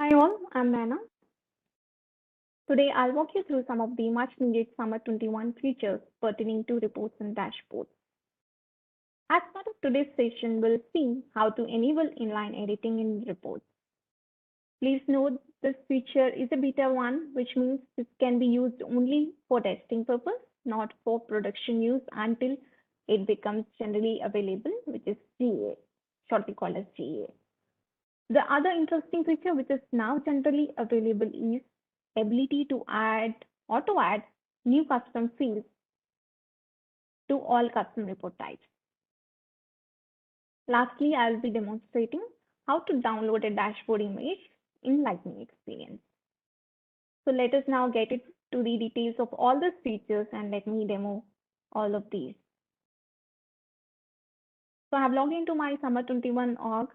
Hi all, I'm Nana. Today I'll walk you through some of the much needed Summer 21 features pertaining to reports and dashboards. As part of today's session, we'll see how to enable inline editing in reports. Please note this feature is a beta one, which means this can be used only for testing purpose, not for production use until it becomes generally available, which is GA, shortly called as GA. The other interesting feature which is now generally available is ability to auto add new custom fields to all custom report types. Lastly, I'll be demonstrating how to download a dashboard image in Lightning Experience. So let us now get it to the details of all these features and let me demo all of these. So I have logged into my Summer 21 org.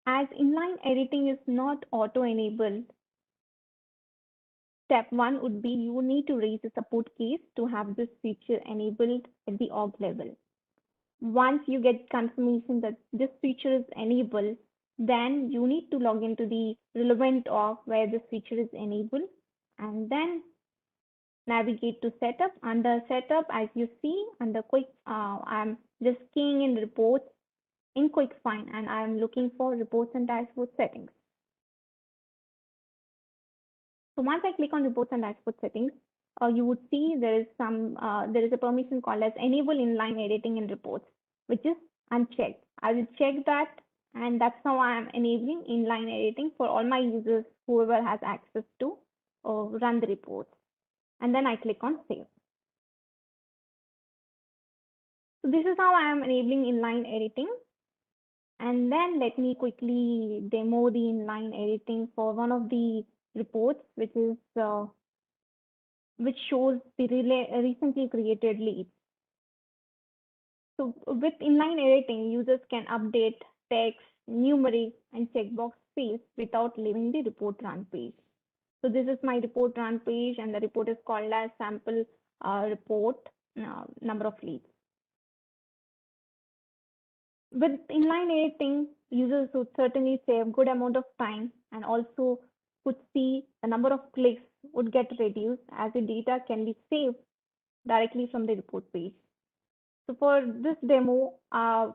As inline editing is not auto-enabled, step one would be you need to raise a support case to have this feature enabled at the org level. Once you get confirmation that this feature is enabled, then you need to log into the relevant org where this feature is enabled and then navigate to setup. Under setup, as you see, under quick, I'm just keying in reports in quick find and I'm looking for reports and dashboard settings. So once I click on reports and dashboard settings, you would see there is a permission called as enable inline editing in reports, which is unchecked. I will check that, and that's how I am enabling inline editing for all my users, whoever has access to run the reports. And then I click on save. So this is how I am enabling inline editing. And then let me quickly demo the inline editing for one of the reports, which shows the recently created leads. So with inline editing, users can update text, numeric, and checkbox fields without leaving the report run page. So this is my report run page, and the report is called as sample report number of leads. With inline editing, users would certainly save good amount of time and also could see the number of clicks would get reduced as the data can be saved directly from the report page. So for this demo, as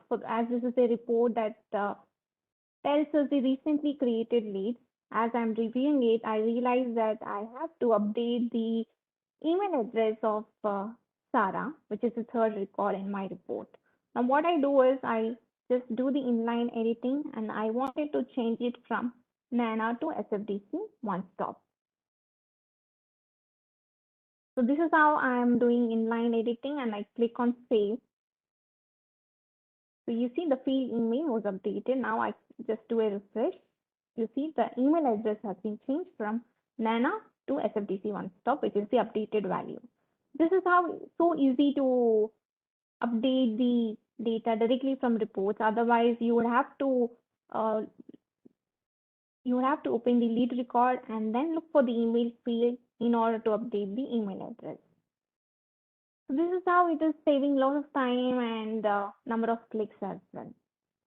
this is a report that tells us the recently created leads, as I'm reviewing it, I realize that I have to update the email address of Sarah, which is the third record in my report. Now what I do is I just do the inline editing and I wanted to change it from Nana to SFDC one stop. So this is how I'm doing inline editing and I click on save. So you see the field email was updated. Now I just do a refresh. You see the email address has been changed from Nana to SFDC one stop, which is the updated value. This is how so easy to update the data directly from reports. Otherwise, you would have to open the lead record and then look for the email field in order to update the email address. So this is how it is saving a lot of time and number of clicks as well.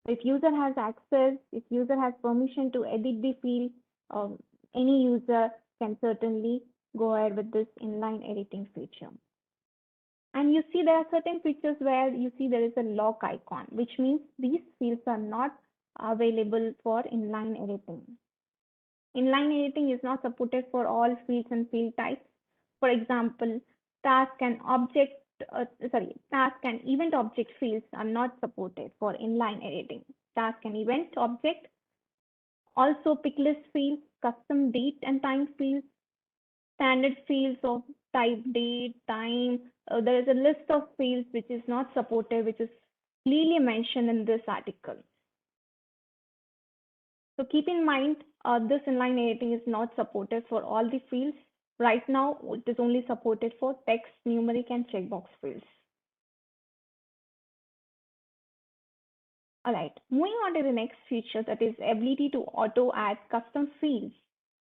If user has access, if user has permission to edit the field, any user can certainly go ahead with this inline editing feature. And you see there are certain features where you see there is a lock icon, which means these fields are not available for inline editing. Inline editing is not supported for all fields and field types. For example, task and event object fields are not supported for inline editing. Task and event object, also pick list fields, custom date and time fields, standard fields of type date, time. There is a list of fields which is not supported, which is clearly mentioned in this article. So keep in mind, this inline editing is not supported for all the fields. Right now, it is only supported for text, numeric, and checkbox fields. All right, moving on to the next feature, that is ability to auto add custom fields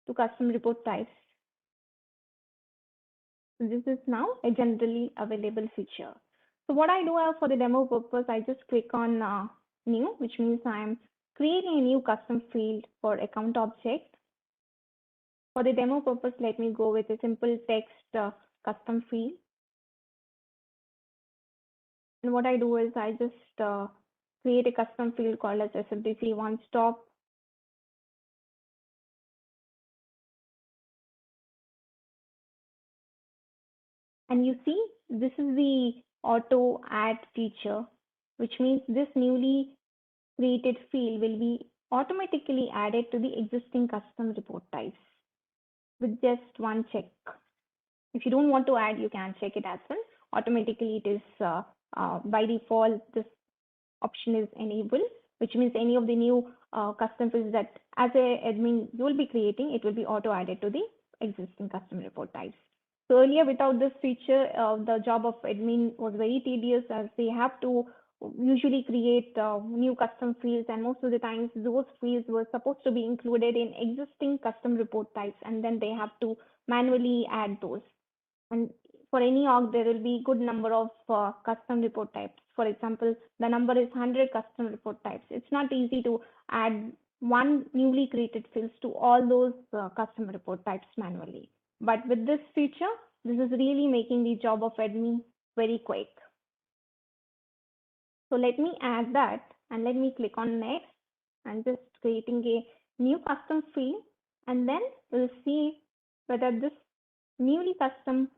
to custom report types. So this is now a generally available feature. So what I do for the demo purpose, I just click on new, which means I'm creating a new custom field for account object. For the demo purpose, let me go with a simple text custom field. And what I do is I just create a custom field called as SFDC one stop. And you see, this is the auto add feature, which means this newly created field will be automatically added to the existing custom report types with just one check. If you don't want to add, you can check it as well. Automatically, it is by default, this option is enabled, which means any of the new custom fields that as a admin you will be creating, it will be auto added to the existing custom report types. So earlier, without this feature, the job of admin was very tedious as they have to usually create new custom fields, and most of the times those fields were supposed to be included in existing custom report types, and then they have to manually add those. And for any org, there will be good number of custom report types. For example, the number is 100 custom report types. It's not easy to add one newly created fields to all those custom report types manually. But with this feature, this is really making the job of admin very quick. So let me add that and let me click on next and just creating a new custom field, and then we'll see whether this newly custom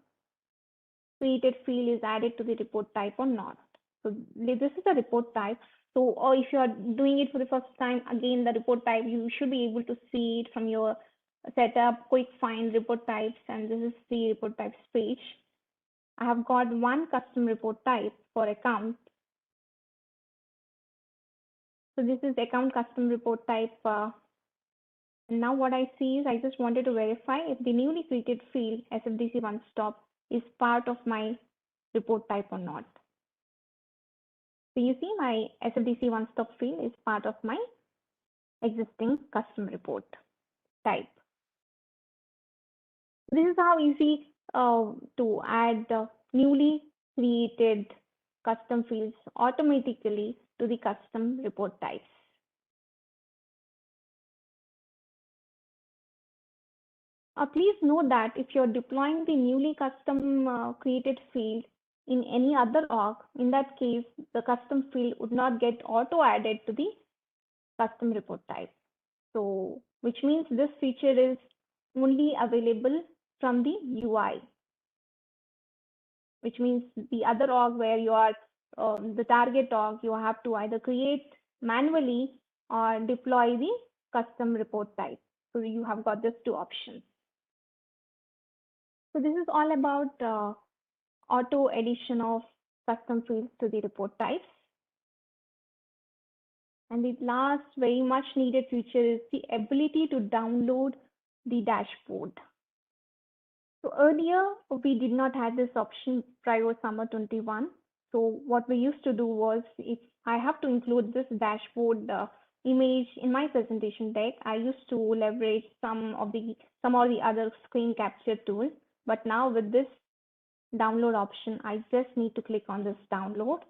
created field is added to the report type or not. So this is a report type. So, or if you are doing it for the first time, again, the report type, you should be able to see it from your setup, quick find report types, and this is the report types page. I have got one custom report type for account. So this is account custom report type. And now what I see is I just wanted to verify if the newly created field SFDC one stop is part of my report type or not. So you see my SFDC one stop field is part of my existing custom report type. This is how easy to add newly created custom fields automatically to the custom report types. Please note that if you're deploying the newly custom created field in any other org, in that case, the custom field would not get auto added to the custom report type. So, which means this feature is only available from the UI, which means the other org where you are the target org, you have to either create manually or deploy the custom report type. So you have got these two options. So this is all about auto addition of custom fields to the report types. And the last very much needed feature is the ability to download the dashboard. So earlier, we did not have this option prior summer 21. So what we used to do was, if I have to include this dashboard image in my presentation deck, I used to leverage some of the other screen capture tools. But now with this download option, I just need to click on this download.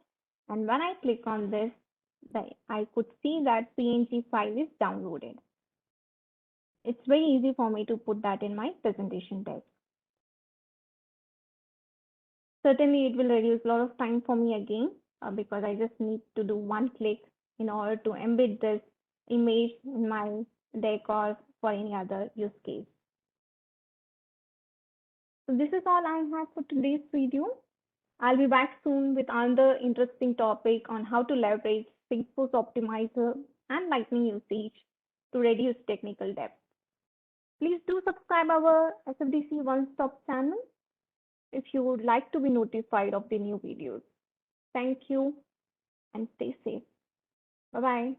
And when I click on this, I could see that PNG file is downloaded. It's very easy for me to put that in my presentation deck. Certainly, it will reduce a lot of time for me again because I just need to do one click in order to embed this image in my deck or for any other use case. So this is all I have for today's video. I'll be back soon with another interesting topic on how to leverage Salesforce Optimizer and Lightning usage to reduce technical debt. Please do subscribe our SFDC One Stop channel if you would like to be notified of the new videos. Thank you and stay safe. Bye-bye.